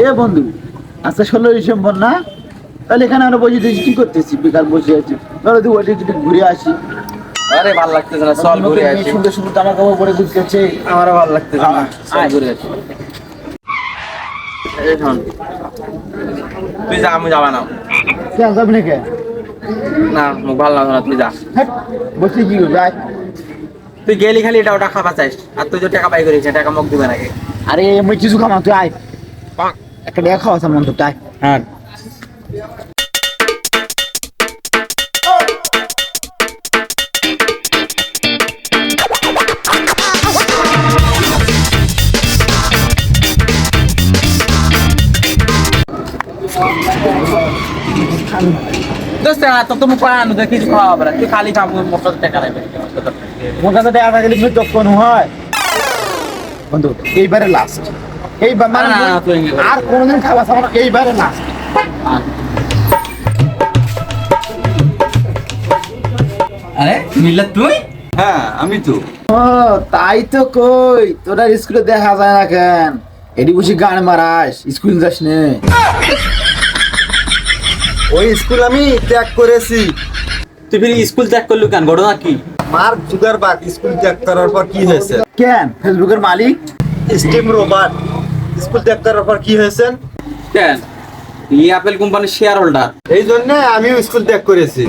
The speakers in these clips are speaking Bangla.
এ বন্ধু, আজকে 16 ডিসেম্বর না? তাহলে এখানে আমরা বসে দেখি কি করতেছি, বেকার বসে আছি। ধরো তুই ওইটা একটু ঘুরে আসি। আরে ভালো লাগতেছে না, চল ঘুরে আসি। সুন্দর সুন্দর জামা কাপড় পরে ঘুরতেছে, আমারও ভালো লাগতেছে না, চল ঘুরে আসি। এই শোন, তুই যা, আমি যাবা না। কেন যাবি না কে? না, মুখ ভালো লাগছে না, তুই যা। হ্যাঁ, বসে কি করবি? আয়। তুই গেলি খালি এটা ওটা খাবা চাইস, আর তুই যে টাকা পাই করিস টাকা মুখ দিবে নাকি? আরে আমি কিছু খামা, তুই আয়। একটা দেখা খাওয়া আছে মন তো, আয়। হ্যাঁ, দোস্ত তো তুমি পায় আনো দেখি কিছু খাওয়া হবে না, তুই খালি খাবো মোটর টাকা লাগবে। মোর কাছে টাকা থাকলে তুমি যখন হয় বন্ধু, এইবারে লাস্ট। এইবার মানে না, না, তুই এগিয়ে বল। আর কোনোদিন খাওয়া খাবো না, এইবারে লাস্ট। আরে মিল্লাত তুই? হ্যাঁ আমি তো। ও তাই তো, কই তোরা স্কুলে দেখা যায় না কেন? এডি বুঝি গান মারাস, স্কুল যাস নে? ওই স্কুল আমি ত্যাগ করেছি। তুই ফির স্কুল ত্যাগ করলু কেন, ঘটনা কি? মার্ক জুগারবার্গ স্কুল ত্যাগ করার পর কি হয়েছে? কেন ফেসবুকের মালিক? স্টিভ রবার্ট স্কুল ত্যাগ করার পর কি হয়েছে? কেন এই অ্যাপেল কোম্পানির শেয়ার হোল্ডার। এই জন্য আমিও স্কুল ত্যাগ করেছি।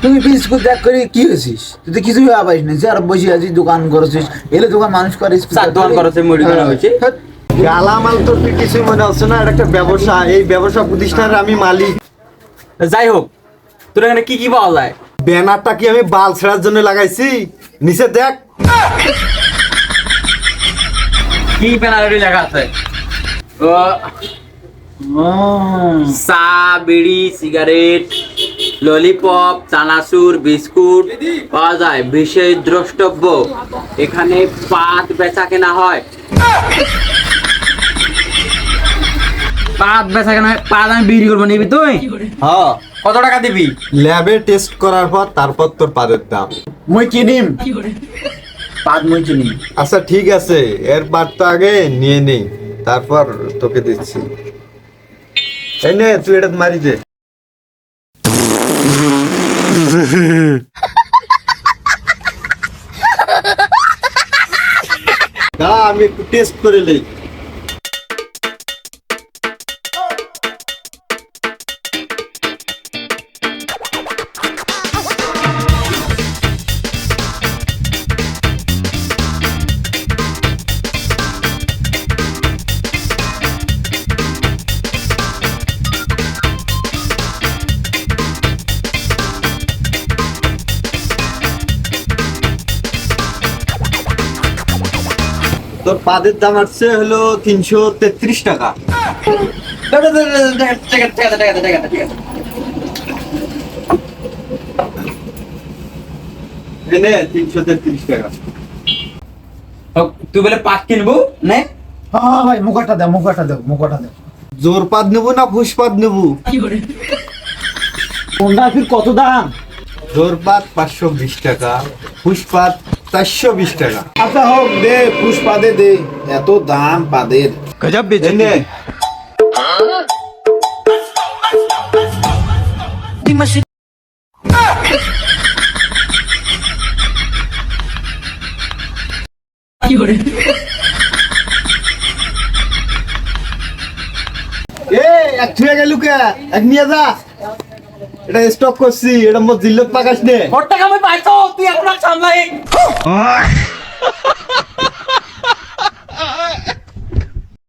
তুই স্কুল ত্যাগ করে কি হয়েছিস? তুই তো কিছুই পাইস না, যে আর বসে আছিস, দোকান করেছিস। এলে দোকান মানুষ করে, স্কুল চার দোকান করেছে, মুড়ি দোকান হয়েছে। গালামাল তোর কি কিছুই মনে হচ্ছে না? এটা একটা ব্যবসা, এই ব্যবসা প্রতিষ্ঠানের আমি মালিক। যাই হোক, তোর এখানে কি কি পাওয়া যায়? ব্যানারটা কি আমি বাল ছেড়ার জন্য লাগাইছি? নিচে দেখ। কি পেনাল্টি লেখা আছে? ও চা, বিড়ি, সিগারেট, ললিপপ, চানাচুর, বিস্কুট পাওয়া যায়। বিশেষ দ্রষ্টব্য, এখানে পাত বেচা কেনা হয়। পাত বেচা কেনা হয়? পাত আমি বিক্রি করবো, নিবি তুই? হ্যাঁ, কত টাকা দিবি? ল্যাবে টেস্ট করার পর তারপর তোর পাদের দাম। মই কিনিম, পাদ মই কিনিম। আচ্ছা ঠিক আছে, এর পাদ তো আগে নিয়ে নেই, তারপর তোকে দিচ্ছি। এই নে, তুই এটা মারি দে। দাঁড়া, আমি একটু টেস্ট করে নেই। তোর পাদের দাম আসছে হলো 333 টাকা। এনে 333 টাকা। তুই বলে পাত কিনবো নে? হ্যাঁ ভাই, মুখাটা দে, মুখাটা দে, মুখাটা দে। জোর পাদ নেবো না ফুস পাদ নেবো? কোনটা ফির কত দাম? জোর পাদ 520 টাকা, ফুস পাদ 420 টাকা। আচ্ছা হোক, দে পুষ্পাদে দে, এত দাম পাদের। গজব বেচে নে। এক ছুঁয়ে গেলু কে? এক নিয়ে যা, এটা স্টক করছি, এটা মোর জিল্লত পাকাস নে। ওর টাকা আমি পাইছো, তুই এখন সামলাই।